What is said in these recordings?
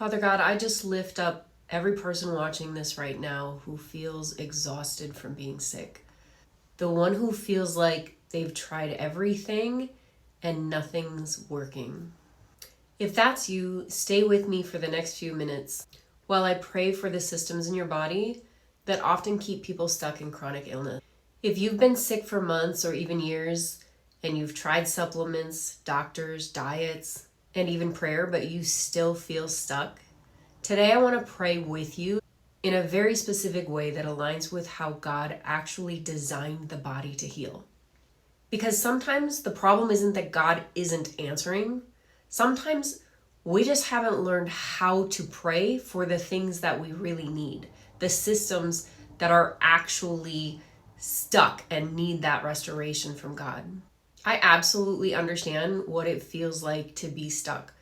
Father God, I just lift up every person watching this right now who feels exhausted from being sick. The one who feels like they've tried everything and nothing's working. If that's you, stay with me for the next few minutes while I pray for the systems in your body that often keep people stuck in chronic illness. If you've been sick for months or even years and you've tried supplements, doctors, diets, and even prayer, but you still feel stuck, today I want to pray with you in a very specific way that aligns with how God actually designed the body to heal. Because sometimes the problem isn't that God isn't answering. Sometimes we just haven't learned how to pray for the things that we really need, the systems that are actually stuck and need that restoration from God. I absolutely understand what it feels like to be stuck.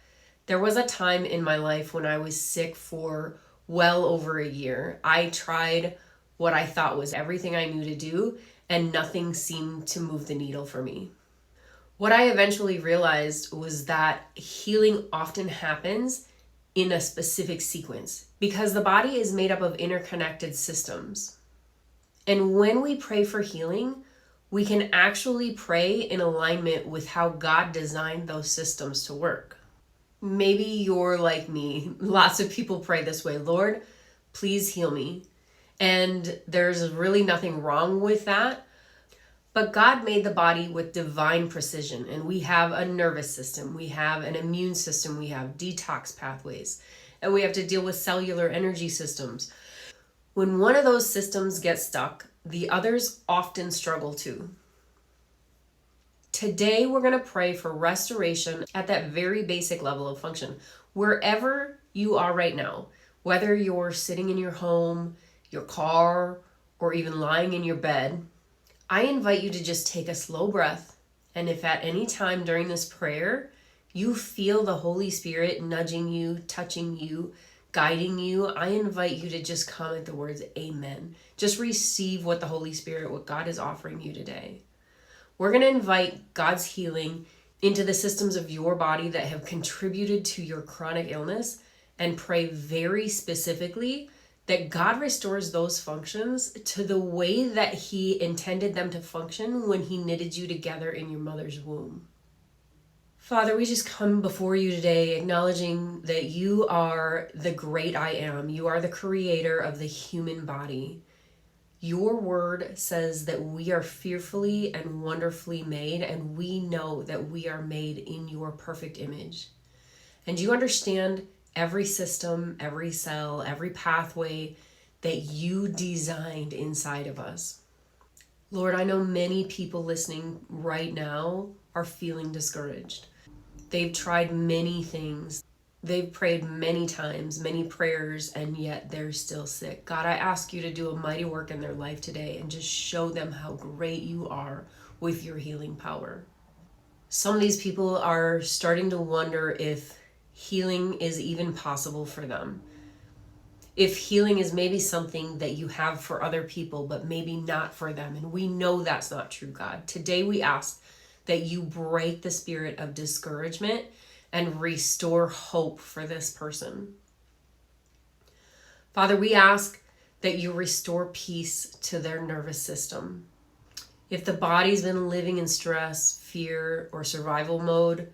There was a time in my life when I was sick for well over a year. I tried what I thought was everything I knew to do, and nothing seemed to move the needle for me. What I eventually realized was that healing often happens in a specific sequence because the body is made up of interconnected systems. And when we pray for healing, we can actually pray in alignment with how God designed those systems to work. Maybe you're like me. Lots of people pray this way: Lord, please heal me. And there's really nothing wrong with that. But God made the body with divine precision, and we have a nervous system, we have an immune system, we have detox pathways, and we have to deal with cellular energy systems. When one of those systems gets stuck, the others often struggle too. Today, we're going to pray for restoration at that very basic level of function. Wherever you are right now, whether you're sitting in your home, your car, or even lying in your bed, I invite you to just take a slow breath. And if at any time during this prayer, you feel the Holy Spirit nudging you, touching you, guiding you, I invite you to just comment the words amen. Just receive what the Holy Spirit, what God is offering you today. We're going to invite God's healing into the systems of your body that have contributed to your chronic illness and pray very specifically that God restores those functions to the way that He intended them to function when He knitted you together in your mother's womb. Father, we just come before you today acknowledging that you are the great I am. You are the creator of the human body. Your word says that we are fearfully and wonderfully made, and we know that we are made in your perfect image. And you understand every system, every cell, every pathway that you designed inside of us. Lord, I know many people listening right now are feeling discouraged. They've tried many things. They've prayed many times, many prayers, and yet they're still sick. God, I ask you to do a mighty work in their life today and just show them how great you are with your healing power. Some of these people are starting to wonder if healing is even possible for them. If healing is maybe something that you have for other people, but maybe not for them. And we know that's not true, God. Today we ask that you break the spirit of discouragement and restore hope for this person. Father, we ask that you restore peace to their nervous system. If the body's been living in stress, fear, or survival mode,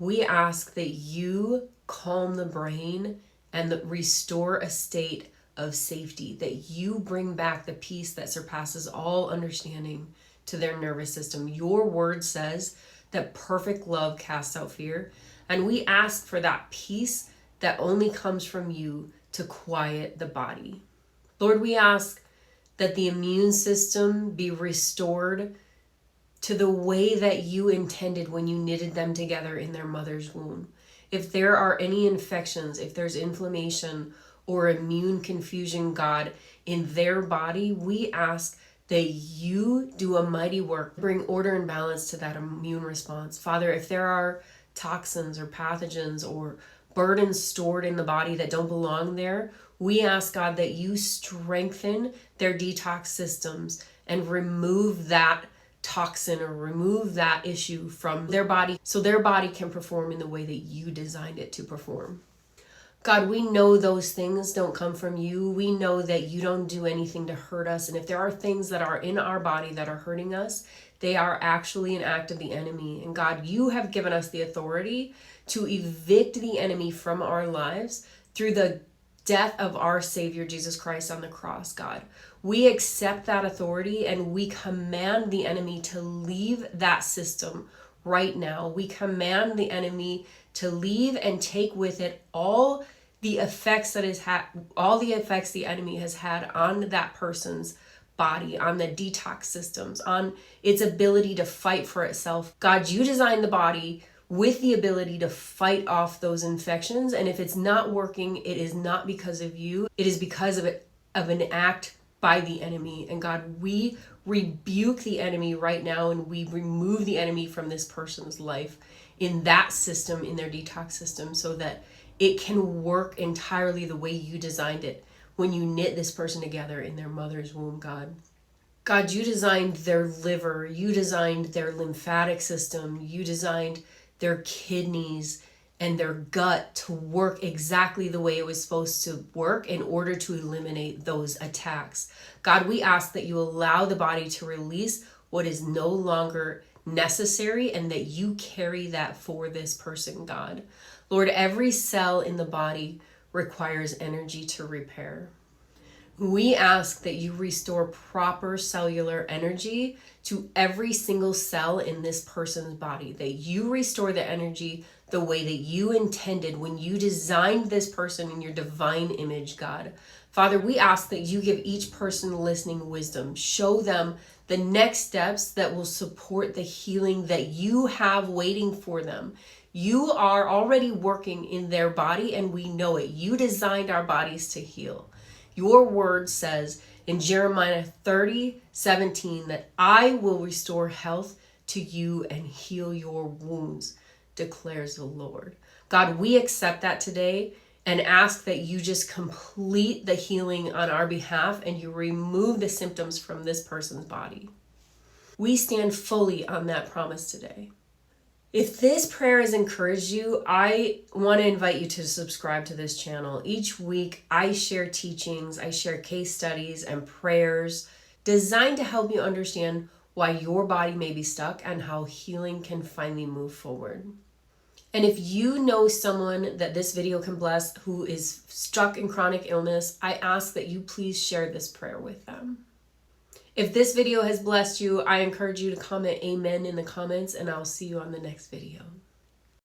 we ask that you calm the brain and restore a state of safety, that you bring back the peace that surpasses all understanding to their nervous system. Your word says that perfect love casts out fear, and we ask for that peace that only comes from you to quiet the body. Lord, we ask that the immune system be restored to the way that you intended when you knitted them together in their mother's womb. If there are any infections, if there's inflammation or immune confusion, God, in their body, we ask that you do a mighty work, bring order and balance to that immune response. Father, if there are toxins or pathogens or burdens stored in the body that don't belong there, we ask, God, that you strengthen their detox systems and remove that toxin or remove that issue from their body so their body can perform in the way that you designed it to perform. God, we know those things don't come from you. We know that you don't do anything to hurt us. And if there are things that are in our body that are hurting us, they are actually an act of the enemy. And God, you have given us the authority to evict the enemy from our lives through the death of our Savior Jesus Christ on the cross, God. We accept that authority and we command the enemy to leave that system right now. We command the enemy to leave and take with it all the effects all the effects the enemy has had on that person's body, on the detox systems, on its ability to fight for itself. God, you designed the body with the ability to fight off those infections, and if it's not working, it is not because of you. It is because of an act by the enemy. And God, we rebuke the enemy right now, and we remove the enemy from this person's life in that system, in their detox system, so that it can work entirely the way you designed it when you knit this person together in their mother's womb, God. God, you designed their liver, you designed their lymphatic system, you designed their kidneys and their gut to work exactly the way it was supposed to work in order to eliminate those attacks. God, we ask that you allow the body to release what is no longer necessary and that you carry that for this person, God. Lord, every cell in the body requires energy to repair. We ask that you restore proper cellular energy to every single cell in this person's body, that you restore the energy the way that you intended when you designed this person in your divine image, God. Father, we ask that you give each person listening wisdom. Show them the next steps that will support the healing that you have waiting for them. You are already working in their body and we know it. You designed our bodies to heal. Your word says in Jeremiah 30:17 that I will restore health to you and heal your wounds, declares the Lord. God, we accept that today and ask that you just complete the healing on our behalf and you remove the symptoms from this person's body. We stand fully on that promise today. If this prayer has encouraged you, I want to invite you to subscribe to this channel. Each week, I share teachings, I share case studies and prayers designed to help you understand why your body may be stuck and how healing can finally move forward. And if you know someone that this video can bless who is stuck in chronic illness, I ask that you please share this prayer with them. If this video has blessed you, I encourage you to comment amen in the comments, and I'll see you on the next video.